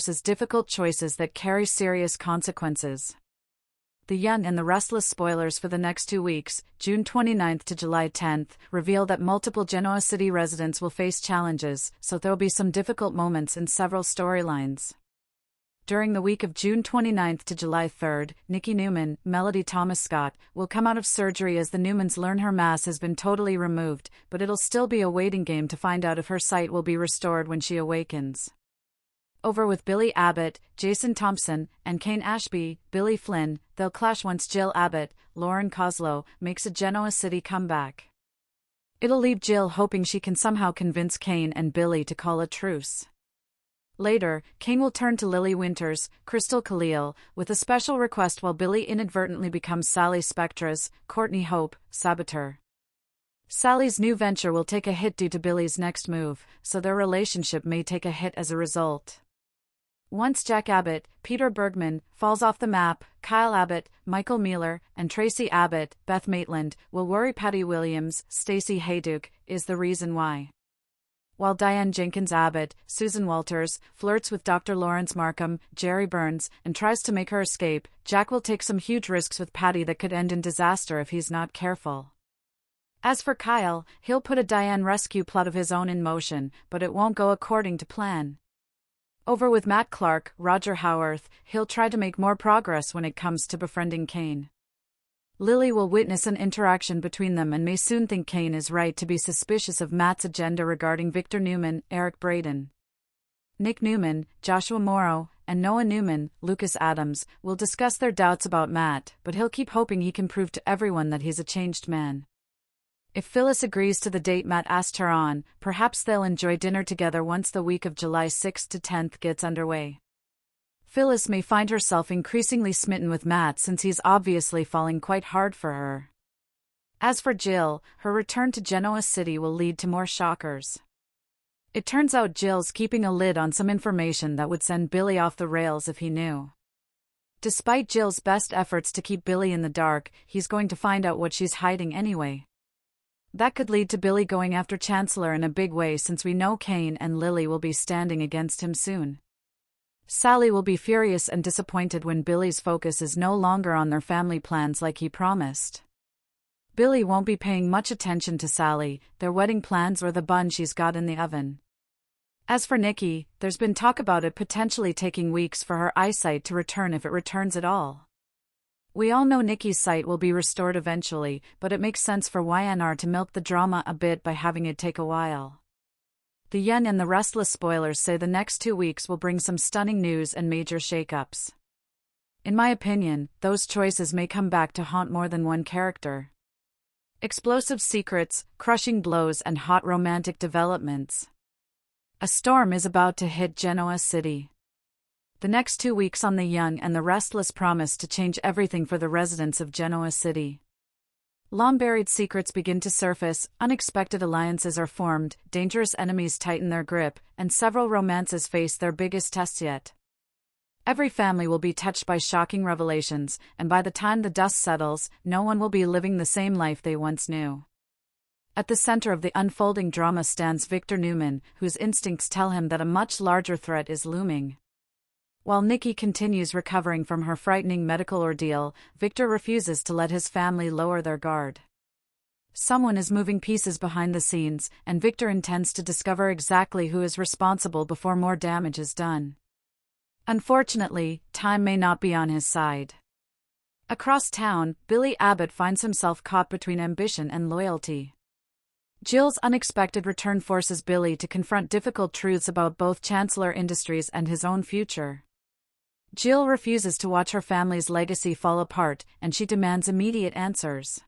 forces difficult choices that carry serious consequences. The Young and the Restless spoilers for the next 2 weeks, June 29th to July 10th, reveal that multiple Genoa City residents will face challenges, so there'll be some difficult moments in several storylines. During the week of June 29th to July 3rd, Nikki Newman, Melody Thomas Scott, will come out of surgery as the Newmans learn her mass has been totally removed, but it'll still be a waiting game to find out if her sight will be restored when she awakens. Over with Billy Abbott, Jason Thompson, and Kane Ashby, Billy Flynn, they'll clash once Jill Abbott, Lauren Koslow, makes a Genoa City comeback. It'll leave Jill hoping she can somehow convince Kane and Billy to call a truce. Later, Kane will turn to Lily Winters, Crystal Khalil, with a special request while Billy inadvertently becomes Sally Spectra's, Courtney Hope, saboteur. Sally's new venture will take a hit due to Billy's next move, so their relationship may take a hit as a result. Once Jack Abbott, Peter Bergman, falls off the map, Kyle Abbott, Michael Mealer, and Tracy Abbott, Beth Maitland, will worry Patty Williams, Stacey Hayduke, is the reason why. While Diane Jenkins Abbott, Susan Walters, flirts with Dr. Lawrence Markham, Jerry Burns, and tries to make her escape, Jack will take some huge risks with Patty that could end in disaster if he's not careful. As for Kyle, he'll put a Diane rescue plot of his own in motion, but it won't go according to plan. Over with Matt Clark, Roger Howarth, he'll try to make more progress when it comes to befriending Kane. Lily will witness an interaction between them and may soon think Kane is right to be suspicious of Matt's agenda regarding Victor Newman, Eric Braden. Nick Newman, Joshua Morrow, and Noah Newman, Lucas Adams, will discuss their doubts about Matt, but he'll keep hoping he can prove to everyone that he's a changed man. If Phyllis agrees to the date Matt asked her on, perhaps they'll enjoy dinner together once the week of July 6th to 10th gets underway. Phyllis may find herself increasingly smitten with Matt since he's obviously falling quite hard for her. As for Jill, her return to Genoa City will lead to more shockers. It turns out Jill's keeping a lid on some information that would send Billy off the rails if he knew. Despite Jill's best efforts to keep Billy in the dark, he's going to find out what she's hiding anyway. That could lead to Billy going after Chancellor in a big way since we know Kane and Lily will be standing against him soon. Sally will be furious and disappointed when Billy's focus is no longer on their family plans like he promised. Billy won't be paying much attention to Sally, their wedding plans or the bun she's got in the oven. As for Nikki, there's been talk about it potentially taking weeks for her eyesight to return if it returns at all. We all know Nikki's sight will be restored eventually, but it makes sense for YNR to milk the drama a bit by having it take a while. The Young and the Restless spoilers say the next 2 weeks will bring some stunning news and major shakeups. In my opinion, those choices may come back to haunt more than one character. Explosive secrets, crushing blows and hot romantic developments. A storm is about to hit Genoa City. The next 2 weeks on The Young and the Restless promise to change everything for the residents of Genoa City. Long-buried secrets begin to surface, unexpected alliances are formed, dangerous enemies tighten their grip, and several romances face their biggest tests yet. Every family will be touched by shocking revelations, and by the time the dust settles, no one will be living the same life they once knew. At the center of the unfolding drama stands Victor Newman, whose instincts tell him that a much larger threat is looming. While Nikki continues recovering from her frightening medical ordeal, Victor refuses to let his family lower their guard. Someone is moving pieces behind the scenes, and Victor intends to discover exactly who is responsible before more damage is done. Unfortunately, time may not be on his side. Across town, Billy Abbott finds himself caught between ambition and loyalty. Jill's unexpected return forces Billy to confront difficult truths about both Chancellor Industries and his own future. Jill refuses to watch her family's legacy fall apart, and she demands immediate answers.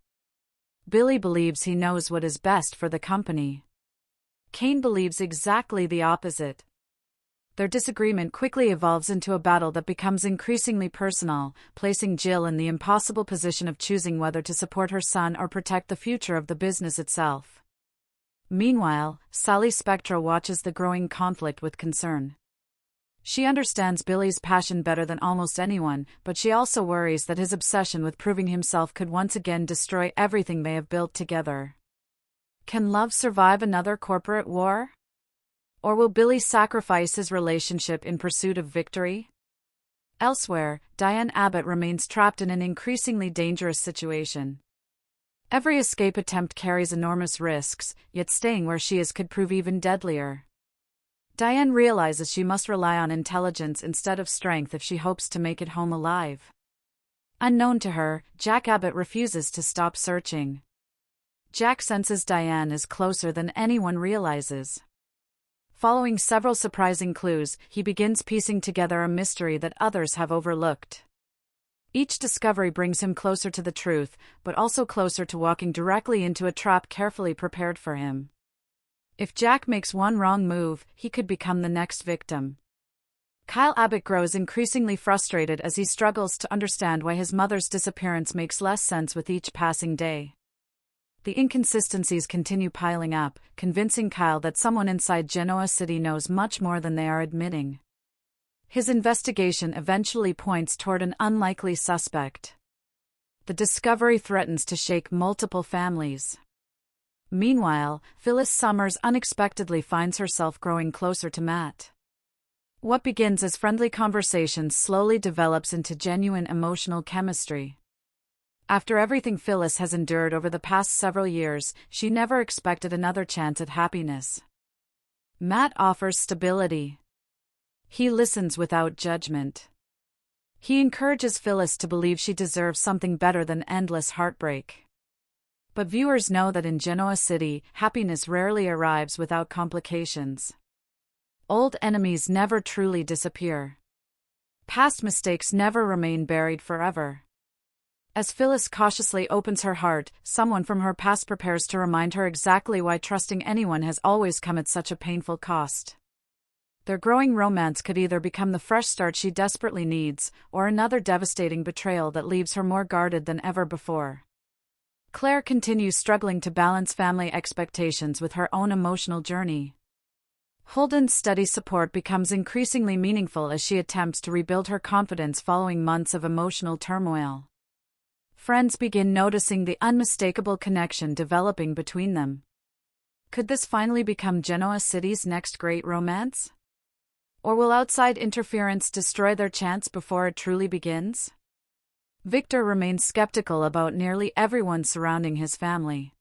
Billy believes he knows what is best for the company. Kane believes exactly the opposite. Their disagreement quickly evolves into a battle that becomes increasingly personal, placing Jill in the impossible position of choosing whether to support her son or protect the future of the business itself. Meanwhile, Sally Spectra watches the growing conflict with concern. She understands Billy's passion better than almost anyone, but she also worries that his obsession with proving himself could once again destroy everything they have built together. Can love survive another corporate war? Or will Billy sacrifice his relationship in pursuit of victory? Elsewhere, Diane Abbott remains trapped in an increasingly dangerous situation. Every escape attempt carries enormous risks, yet staying where she is could prove even deadlier. Diane realizes she must rely on intelligence instead of strength if she hopes to make it home alive. Unknown to her, Jack Abbott refuses to stop searching. Jack senses Diane is closer than anyone realizes. Following several surprising clues, he begins piecing together a mystery that others have overlooked. Each discovery brings him closer to the truth, but also closer to walking directly into a trap carefully prepared for him. If Jack makes one wrong move, he could become the next victim. Kyle Abbott grows increasingly frustrated as he struggles to understand why his mother's disappearance makes less sense with each passing day. The inconsistencies continue piling up, convincing Kyle that someone inside Genoa City knows much more than they are admitting. His investigation eventually points toward an unlikely suspect. The discovery threatens to shake multiple families. Meanwhile, Phyllis Summers unexpectedly finds herself growing closer to Matt. What begins as friendly conversations slowly develops into genuine emotional chemistry. After everything Phyllis has endured over the past several years, she never expected another chance at happiness. Matt offers stability. He listens without judgment. He encourages Phyllis to believe she deserves something better than endless heartbreak. But viewers know that in Genoa City, happiness rarely arrives without complications. Old enemies never truly disappear. Past mistakes never remain buried forever. As Phyllis cautiously opens her heart, someone from her past prepares to remind her exactly why trusting anyone has always come at such a painful cost. Their growing romance could either become the fresh start she desperately needs, or another devastating betrayal that leaves her more guarded than ever before. Claire continues struggling to balance family expectations with her own emotional journey. Holden's steady support becomes increasingly meaningful as she attempts to rebuild her confidence following months of emotional turmoil. Friends begin noticing the unmistakable connection developing between them. Could this finally become Genoa City's next great romance? Or will outside interference destroy their chance before it truly begins? Victor remains skeptical about nearly everyone surrounding his family.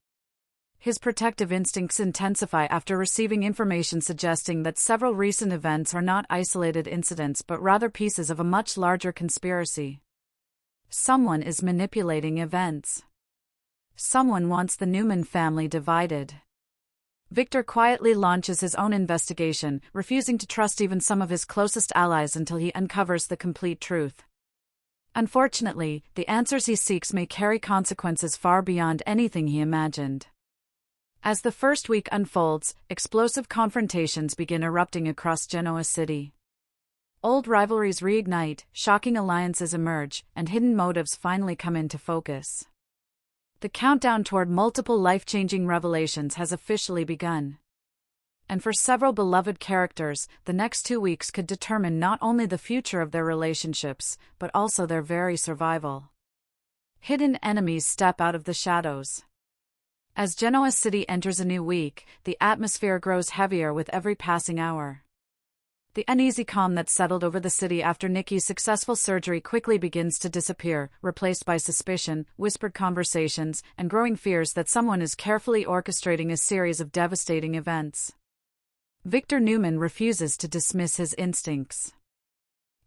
His protective instincts intensify after receiving information suggesting that several recent events are not isolated incidents but rather pieces of a much larger conspiracy. Someone is manipulating events. Someone wants the Newman family divided. Victor quietly launches his own investigation, refusing to trust even some of his closest allies until he uncovers the complete truth. Unfortunately, the answers he seeks may carry consequences far beyond anything he imagined. As the first week unfolds, explosive confrontations begin erupting across Genoa City. Old rivalries reignite, shocking alliances emerge, and hidden motives finally come into focus. The countdown toward multiple life-changing revelations has officially begun. And for several beloved characters, the next 2 weeks could determine not only the future of their relationships, but also their very survival. Hidden enemies step out of the shadows. As Genoa City enters a new week, the atmosphere grows heavier with every passing hour. The uneasy calm that settled over the city after Nikki's successful surgery quickly begins to disappear, replaced by suspicion, whispered conversations, and growing fears that someone is carefully orchestrating a series of devastating events. Victor Newman refuses to dismiss his instincts.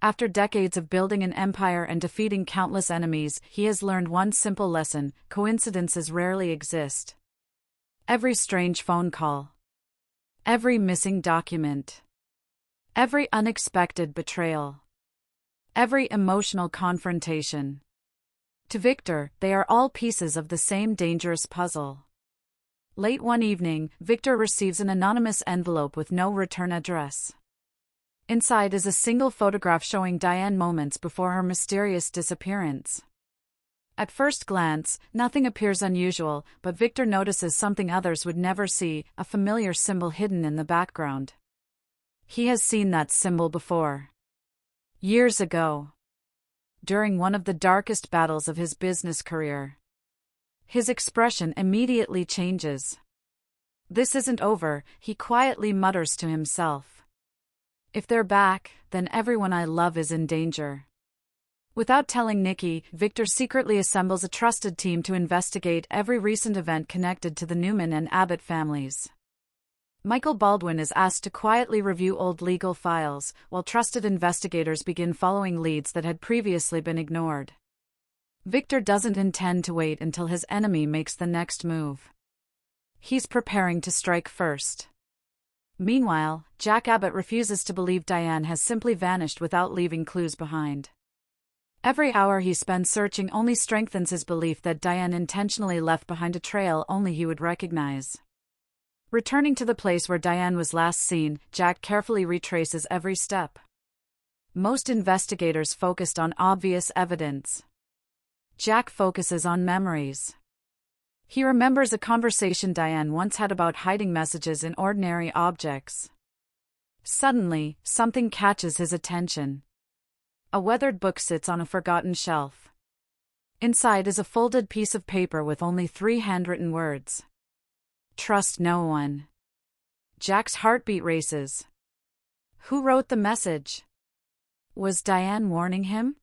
After decades of building an empire and defeating countless enemies, he has learned one simple lesson: coincidences rarely exist. Every strange phone call, every missing document, every unexpected betrayal, every emotional confrontation. To Victor, they are all pieces of the same dangerous puzzle. Late one evening, Victor receives an anonymous envelope with no return address. Inside is a single photograph showing Diane moments before her mysterious disappearance. At first glance, nothing appears unusual, but Victor notices something others would never see: a familiar symbol hidden in the background. He has seen that symbol before. Years ago. During one of the darkest battles of his business career. His expression immediately changes. This isn't over, he quietly mutters to himself. If they're back, then everyone I love is in danger. Without telling Nikki, Victor secretly assembles a trusted team to investigate every recent event connected to the Newman and Abbott families. Michael Baldwin is asked to quietly review old legal files, while trusted investigators begin following leads that had previously been ignored. Victor doesn't intend to wait until his enemy makes the next move. He's preparing to strike first. Meanwhile, Jack Abbott refuses to believe Diane has simply vanished without leaving clues behind. Every hour he spends searching only strengthens his belief that Diane intentionally left behind a trail only he would recognize. Returning to the place where Diane was last seen, Jack carefully retraces every step. Most investigators focused on obvious evidence. Jack focuses on memories. He remembers a conversation Diane once had about hiding messages in ordinary objects. Suddenly, something catches his attention. A weathered book sits on a forgotten shelf. Inside is a folded piece of paper with only 3 handwritten words. Trust no one. Jack's heartbeat races. Who wrote the message? Was Diane warning him?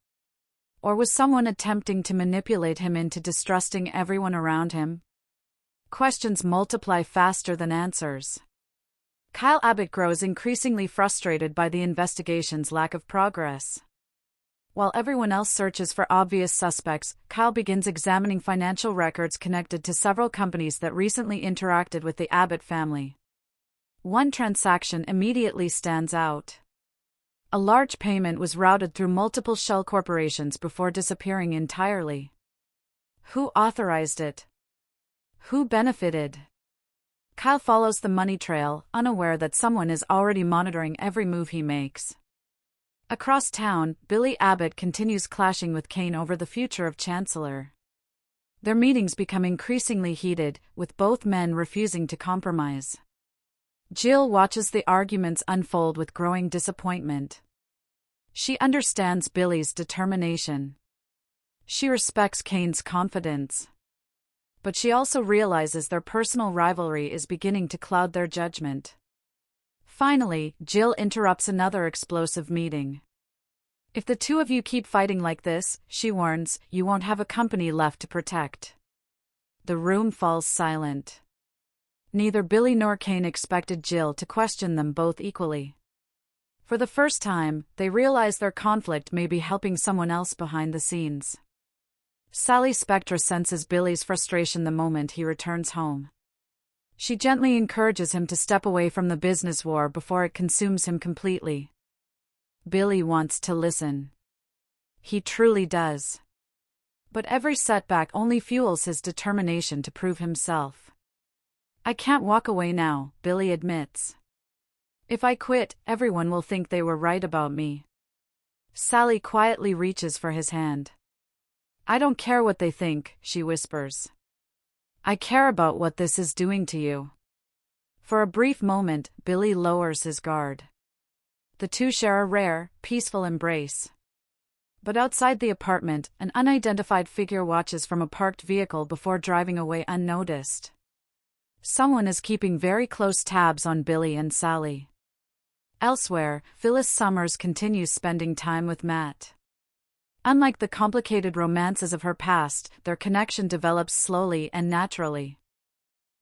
Or was someone attempting to manipulate him into distrusting everyone around him? Questions multiply faster than answers. Kyle Abbott grows increasingly frustrated by the investigation's lack of progress. While everyone else searches for obvious suspects, Kyle begins examining financial records connected to several companies that recently interacted with the Abbott family. One transaction immediately stands out. A large payment was routed through multiple shell corporations before disappearing entirely. Who authorized it? Who benefited? Kyle follows the money trail, unaware that someone is already monitoring every move he makes. Across town, Billy Abbott continues clashing with Kane over the future of Chancellor. Their meetings become increasingly heated, with both men refusing to compromise. Jill watches the arguments unfold with growing disappointment. She understands Billy's determination. She respects Kane's confidence. But she also realizes their personal rivalry is beginning to cloud their judgment. Finally, Jill interrupts another explosive meeting. If the two of you keep fighting like this, she warns, you won't have a company left to protect. The room falls silent. Neither Billy nor Kane expected Jill to question them both equally. For the first time, they realize their conflict may be helping someone else behind the scenes. Sally Spectra senses Billy's frustration the moment he returns home. She gently encourages him to step away from the business war before it consumes him completely. Billy wants to listen. He truly does. But every setback only fuels his determination to prove himself. I can't walk away now, Billy admits. If I quit, everyone will think they were right about me. Sally quietly reaches for his hand. I don't care what they think, she whispers. I care about what this is doing to you. For a brief moment, Billy lowers his guard. The two share a rare, peaceful embrace. But outside the apartment, an unidentified figure watches from a parked vehicle before driving away unnoticed. Someone is keeping very close tabs on Billy and Sally. Elsewhere, Phyllis Summers continues spending time with Matt. Unlike the complicated romances of her past, their connection develops slowly and naturally.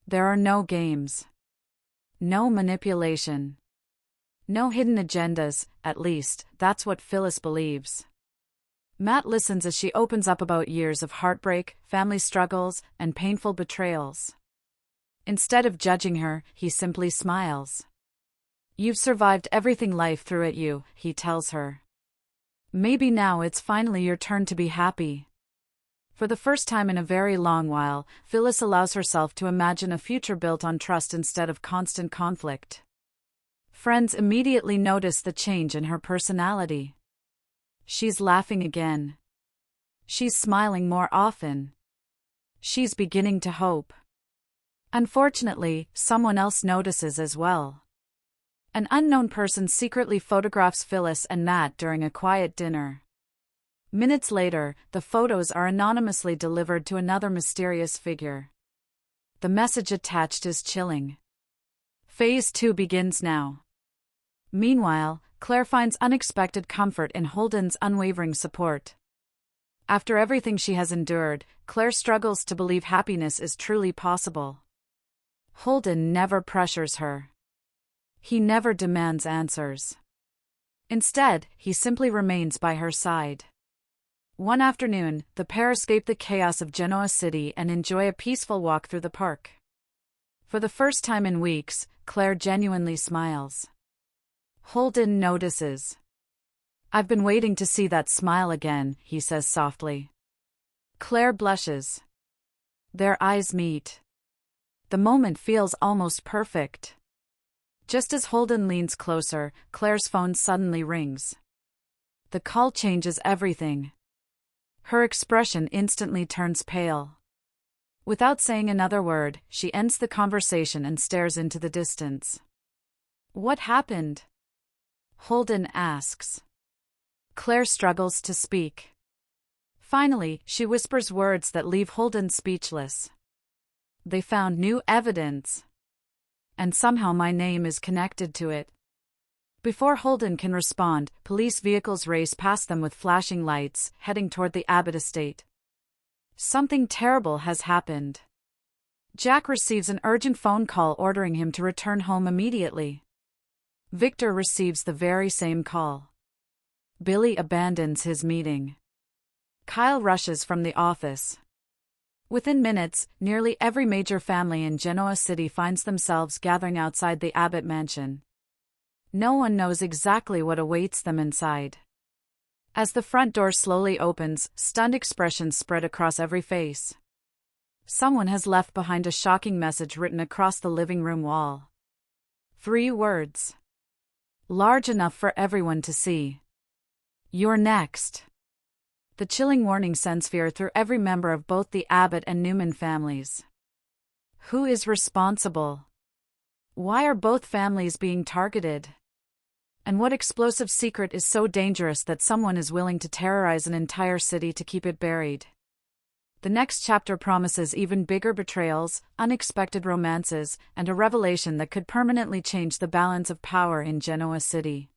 There are no games. No manipulation. No hidden agendas, at least, that's what Phyllis believes. Matt listens as she opens up about years of heartbreak, family struggles, and painful betrayals. Instead of judging her, he simply smiles. You've survived everything life threw at you, he tells her. Maybe now it's finally your turn to be happy. For the first time in a very long while, Phyllis allows herself to imagine a future built on trust instead of constant conflict. Friends immediately notice the change in her personality. She's laughing again. She's smiling more often. She's beginning to hope. Unfortunately, someone else notices as well. An unknown person secretly photographs Phyllis and Matt during a quiet dinner. Minutes later, the photos are anonymously delivered to another mysterious figure. The message attached is chilling. Phase 2 begins now. Meanwhile, Claire finds unexpected comfort in Holden's unwavering support. After everything she has endured, Claire struggles to believe happiness is truly possible. Holden never pressures her. He never demands answers. Instead, he simply remains by her side. One afternoon, the pair escape the chaos of Genoa City and enjoy a peaceful walk through the park. For the first time in weeks, Claire genuinely smiles. Holden notices. "I've been waiting to see that smile again," he says softly. Claire blushes. Their eyes meet. The moment feels almost perfect. Just as Holden leans closer, Claire's phone suddenly rings. The call changes everything. Her expression instantly turns pale. Without saying another word, she ends the conversation and stares into the distance. "What happened?" Holden asks. Claire struggles to speak. Finally, she whispers words that leave Holden speechless. "They found new evidence. And somehow my name is connected to it." Before Holden can respond, police vehicles race past them with flashing lights, heading toward the Abbott estate. Something terrible has happened. Jack receives an urgent phone call ordering him to return home immediately. Victor receives the very same call. Billy abandons his meeting. Kyle rushes from the office. Within minutes, nearly every major family in Genoa City finds themselves gathering outside the Abbott mansion. No one knows exactly what awaits them inside. As the front door slowly opens, stunned expressions spread across every face. Someone has left behind a shocking message written across the living room wall. 3 words. Large enough for everyone to see. "You're next." The chilling warning sends fear through every member of both the Abbott and Newman families. Who is responsible? Why are both families being targeted? And what explosive secret is so dangerous that someone is willing to terrorize an entire city to keep it buried? The next chapter promises even bigger betrayals, unexpected romances, and a revelation that could permanently change the balance of power in Genoa City.